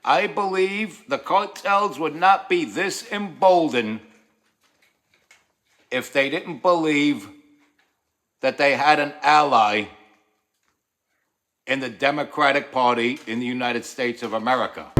I believe the cartels would not be this emboldened if they didn't believe that they had an ally in the Democratic Party in the United States of America.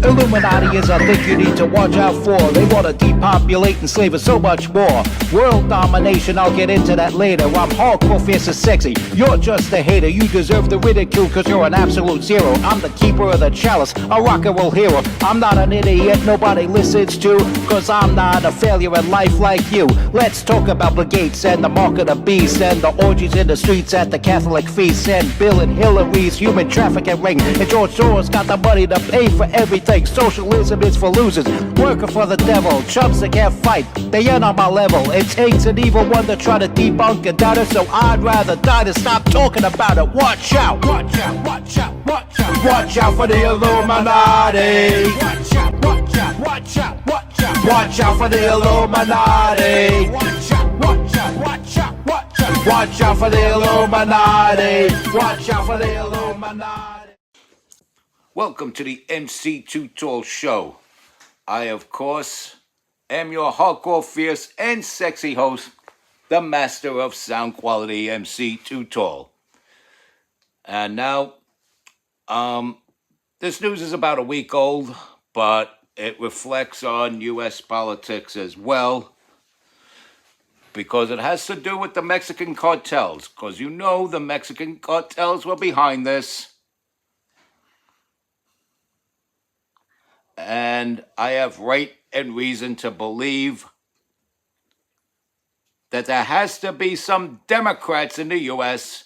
Illuminati is a thing you need to watch out for. They want to depopulate and slave us so much more. World domination, I'll get into that later. I'm hardcore, fierce and sexy. You're just a hater. You deserve the ridicule because you're an absolute zero. I'm the keeper of the chalice, a rock and roll hero. I'm not an idiot nobody listens to, because I'm not a failure in life like you. Let's talk about Bill Gates and the mark of the beast and the orgies in the streets at the Catholic feasts and Bill and Hillary's human trafficking ring. And George Soros got the money to pay for everything. Socialism is for losers, working for the devil. Chumps that can't fight, they ain't on my level. It takes an evil one to try to debunk a doubter, so I'd rather die than stop talking about it. Watch out, watch out, watch out, watch out. Watch out for the Illuminati. Watch out, watch out, watch out, watch out. Watch out for the Illuminati. Watch out, watch out, watch out, watch out. Watch out for the Illuminati. Watch out for the Illuminati. Welcome to the MC Too Tall Show. I, of course, am your hardcore, fierce, and sexy host, the master of sound quality, MC Too Tall. And now, this news is about a week old, but it reflects on U.S. politics as well, because it has to do with the Mexican cartels, because you know the Mexican cartels were behind this. And I have right and reason to believe that there has to be some Democrats in the U.S.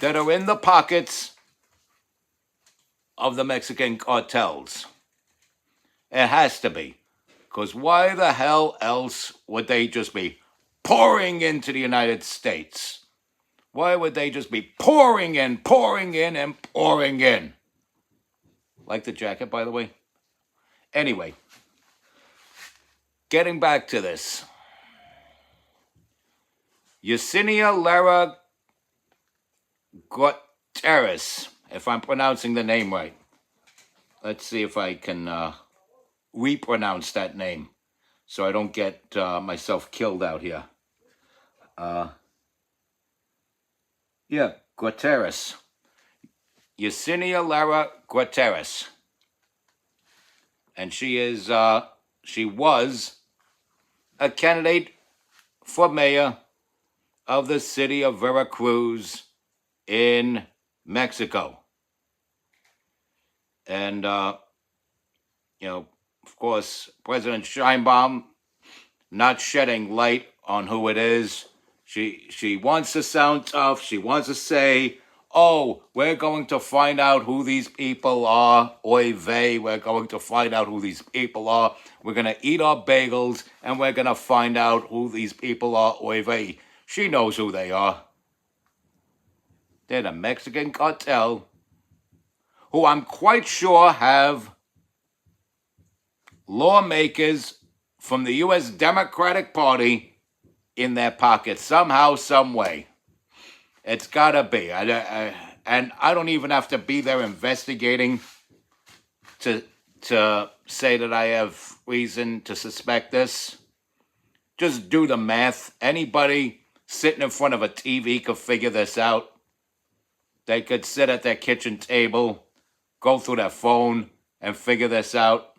that are in the pockets of the Mexican cartels. It has to be. Because why the hell else would they just be pouring into the United States? Why would they just be pouring in, and pouring in? Like the jacket, by the way. Anyway, getting back to this. Yessenia Lara Gutierrez, if I'm pronouncing the name right. Let's see if I can repronounce that name so I don't get myself killed out here. Gutierrez. Yessenia Lara Gutierrez. And she was a candidate for mayor of the city of Veracruz in Mexico. And, of course, President Sheinbaum not shedding light on who it is. She wants to sound tough. She wants to say, oh, we're going to find out who these people are. Oy vey, we're going to find out who these people are. We're going to eat our bagels, and we're going to find out who these people are. Oy vey. She knows who they are. They're the Mexican cartel, who I'm quite sure have lawmakers from the U.S. Democratic Party in their pockets somehow, some way. It's gotta be. And I don't even have to be there investigating to say that I have reason to suspect this. Just do the math. Anybody sitting in front of a TV could figure this out. They could sit at their kitchen table, go through their phone, and figure this out.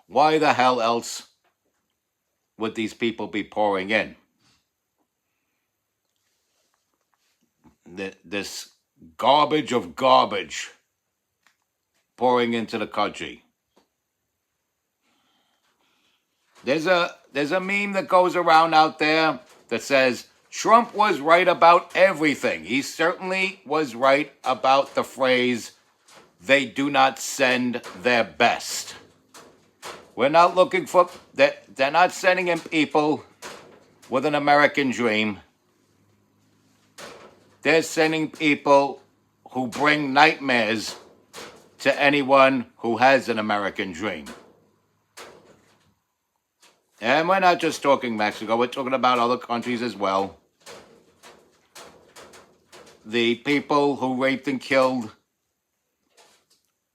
Why the hell else would these people be pouring in? This garbage of garbage pouring into the country. There's a meme that goes around out there that says Trump was right about everything. He certainly was right about the phrase, they do not send their best. We're not looking for, they're not sending in people with an American dream. They're sending people who bring nightmares to anyone who has an American dream. And we're not just talking Mexico, we're talking about other countries as well. the people who raped and killed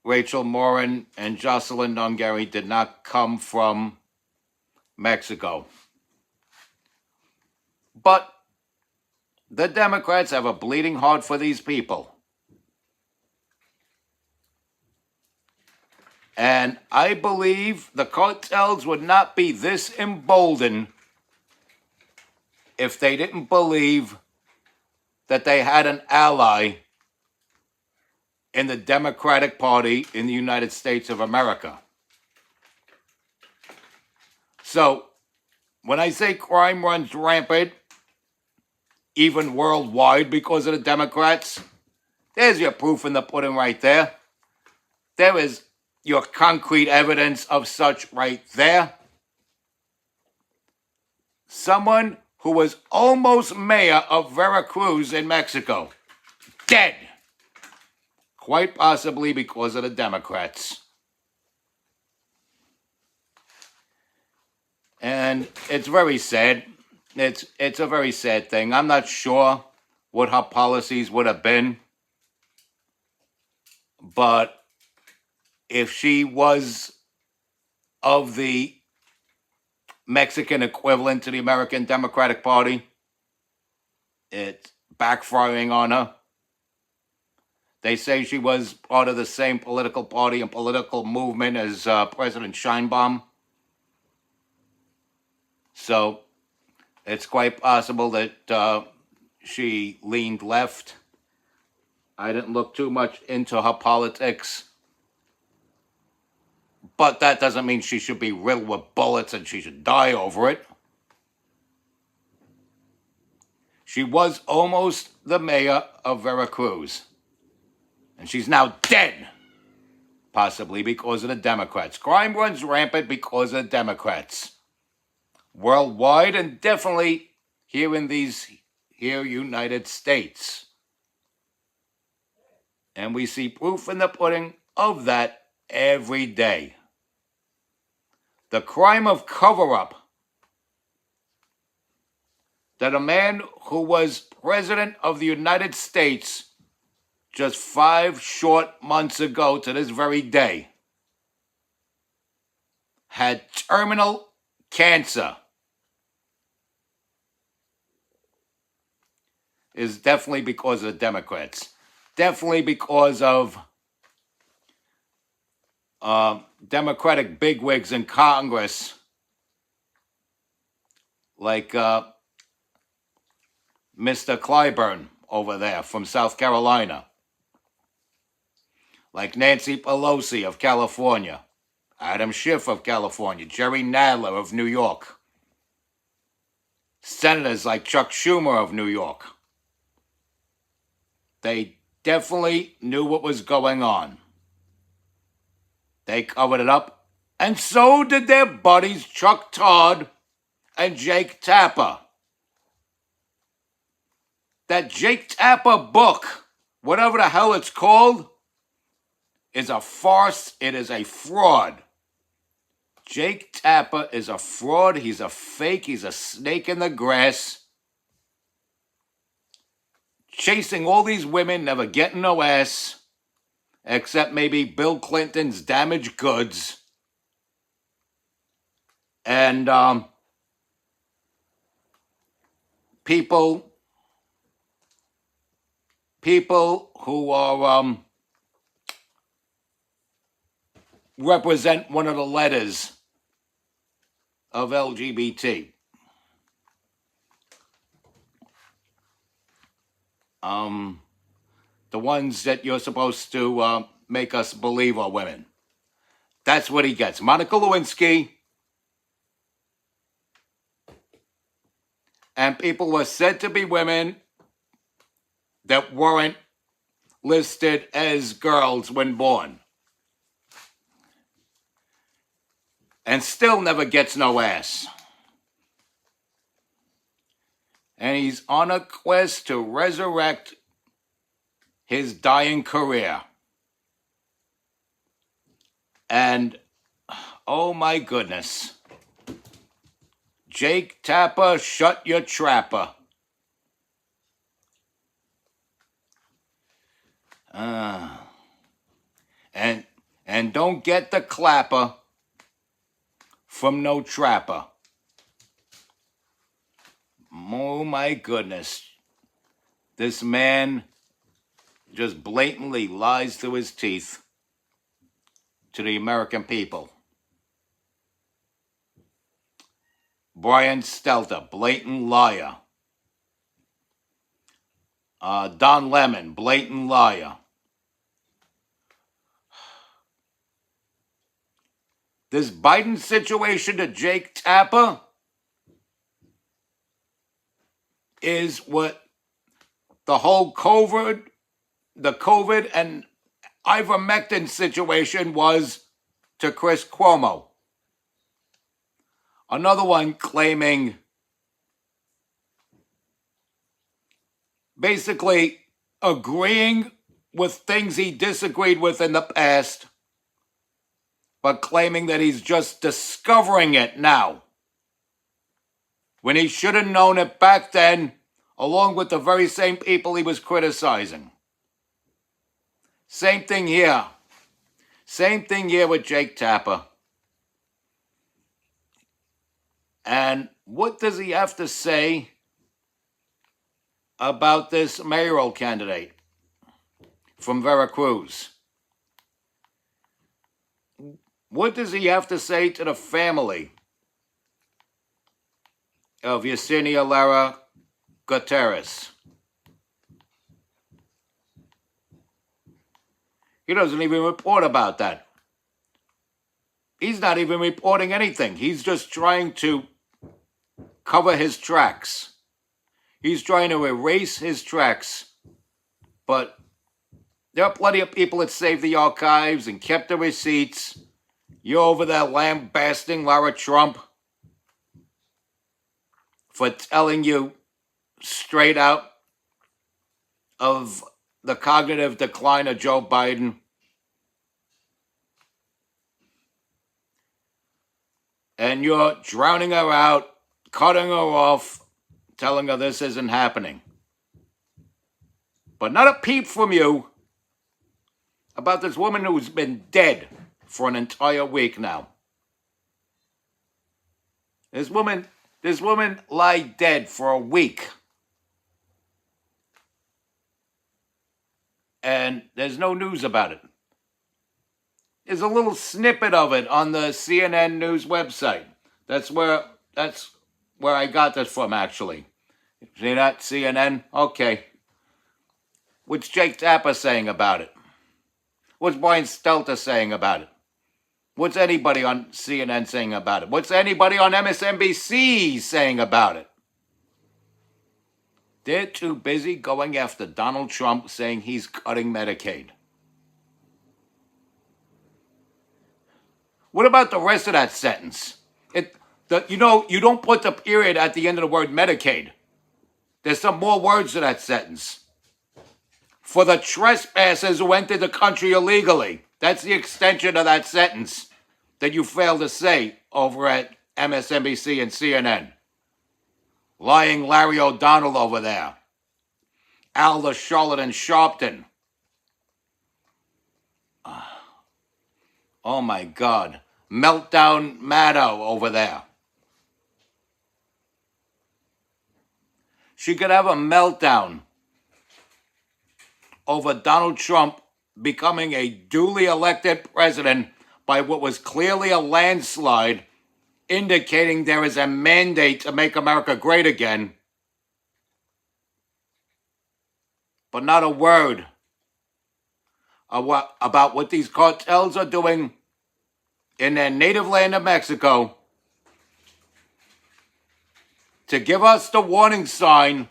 Rachel Morin and Jocelyn Nungary did not come from Mexico. But the Democrats have a bleeding heart for these people. And I believe the cartels would not be this emboldened if they didn't believe that they had an ally in the Democratic Party in the United States of America. So, when I say crime runs rampant, even worldwide because of the Democrats, there's your proof in the pudding right there. There is your concrete evidence of such right there. Someone who was almost mayor of Veracruz in Mexico, dead. Quite possibly because of the Democrats. And it's very sad. It's a very sad thing. I'm not sure what her policies would have been. But if she was of the Mexican equivalent to the American Democratic Party, it's backfiring on her. They say she was part of the same political party and political movement as President Sheinbaum. So it's quite possible that she leaned left. I didn't look too much into her politics. But that doesn't mean she should be riddled with bullets and she should die over it. She was almost the mayor of Veracruz. And she's now dead. Possibly because of the Democrats. Crime runs rampant because of the Democrats. Worldwide and definitely here in these United States. And we see proof in the pudding of that every day. The crime of cover-up that a man who was president of the United States just 5 short months ago to this very day had terminal cancer is definitely because of the Democrats. Definitely because of Democratic bigwigs in Congress like Mr. Clyburn over there from South Carolina, like Nancy Pelosi of California, Adam Schiff of California, Jerry Nadler of New York, senators like Chuck Schumer of New York. They definitely knew what was going on. They covered it up, and so did their buddies Chuck Todd and Jake Tapper. That Jake Tapper book, whatever the hell it's called, is a farce. It is a fraud. Jake Tapper is a fraud. He's a fake. He's a snake in the grass. Chasing all these women, never getting no ass. Except maybe Bill Clinton's damaged goods. And people who are represent one of the letters of LGBT. The ones that you're supposed to make us believe are women. That's what he gets. Monica Lewinsky and people were said to be women that weren't listed as girls when born. And still never gets no ass. And he's on a quest to resurrect his dying career. And, oh my goodness. Jake Tapper, shut your trapper. and don't get the clapper from no trapper. Oh my goodness. This man just blatantly lies through his teeth to the American people. Brian Stelter, blatant liar. Don Lemon, blatant liar. This Biden situation to Jake Tapper is what the whole COVID and ivermectin situation was to Chris Cuomo. Another one claiming, basically agreeing with things he disagreed with in the past, but claiming that he's just discovering it now, when he should have known it back then, along with the very same people he was criticizing. Same thing here. Same thing here with Jake Tapper. And what does he have to say about this mayoral candidate from Veracruz? What does he have to say to the family of Yessenia Lara Gutierrez? He doesn't even report about that. He's not even reporting anything. He's just trying to cover his tracks. He's trying to erase his tracks. But there are plenty of people that saved the archives and kept the receipts. You're over there lambasting Lara Trump for telling you straight out of the cognitive decline of Joe Biden. And you're drowning her out, cutting her off, telling her this isn't happening. But not a peep from you about this woman who's been dead for an entire week now. This woman lied dead for a week. And there's no news about it. There's a little snippet of it on the CNN news website. That's where I got this from, actually. See that? CNN? Okay. What's Jake Tapper saying about it? What's Brian Stelter saying about it? What's anybody on CNN saying about it? What's anybody on MSNBC saying about it? They're too busy going after Donald Trump, saying he's cutting Medicaid. What about the rest of that sentence? You don't put the period at the end of the word Medicaid. There's some more words to that sentence. For the trespassers who entered the country illegally. That's the extension of that sentence that you failed to say over at MSNBC and CNN. Lying Larry O'Donnell over there. Al the Charlatan Sharpton. Oh my God. Meltdown Maddow over there. She could have a meltdown over Donald Trump becoming a duly elected president by what was clearly a landslide, indicating there is a mandate to make America great again. But not a word about what these cartels are doing in their native land of Mexico to give us the warning sign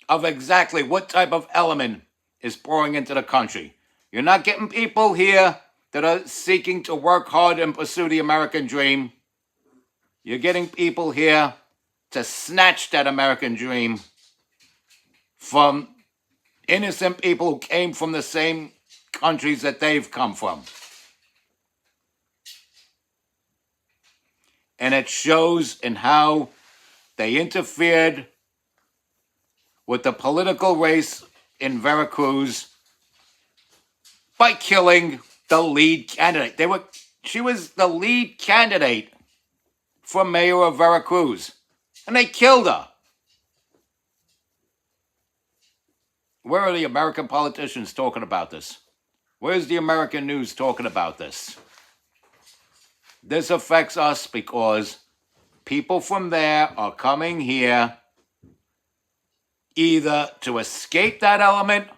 of exactly what type of element is pouring into the country. You're not getting people here that are seeking to work hard and pursue the American dream. You're getting people here to snatch that American dream from innocent people who came from the same countries that they've come from. And it shows in how they interfered with the political race in Veracruz by killing the lead candidate. She was the lead candidate for mayor of Veracruz. And they killed her. Where are the American politicians talking about this? Where's the American news talking about this? This affects us because people from there are coming here either to escape that element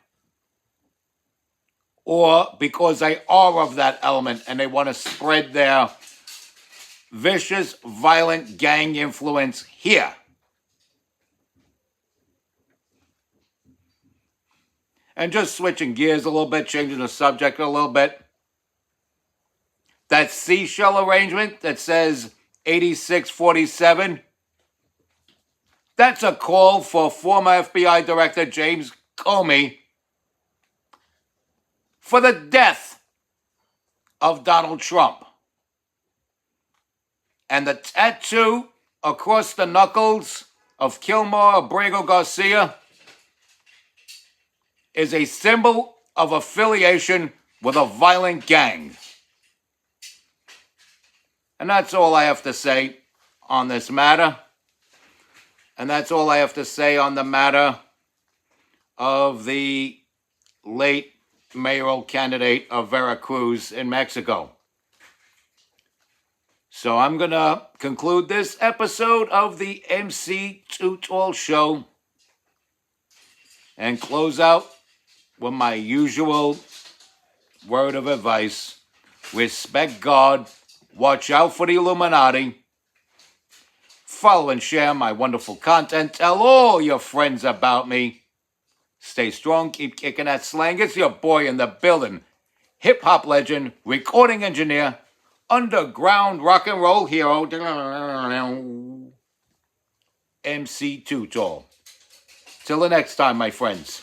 or because they are of that element and they want to spread their vicious, violent gang influence here. And just switching gears a little bit, changing the subject a little bit. That seashell arrangement that says 8647, that's a call for former FBI Director James Comey for the death of Donald Trump. And the tattoo across the knuckles of Kilmore Abrego Garcia is a symbol of affiliation with a violent gang. And that's all I have to say on this matter. And that's all I have to say on the matter of the late mayoral candidate of Veracruz in Mexico. So I'm going to conclude this episode of the MC Too Tall Show and close out with my usual word of advice. Respect God. Watch out for the Illuminati. Follow and share my wonderful content. Tell all your friends about me. Stay strong. Keep kicking that slang. It's your boy in the building. Hip-hop legend, recording engineer, underground rock and roll hero, MC Too Tall. Till the next time, my friends.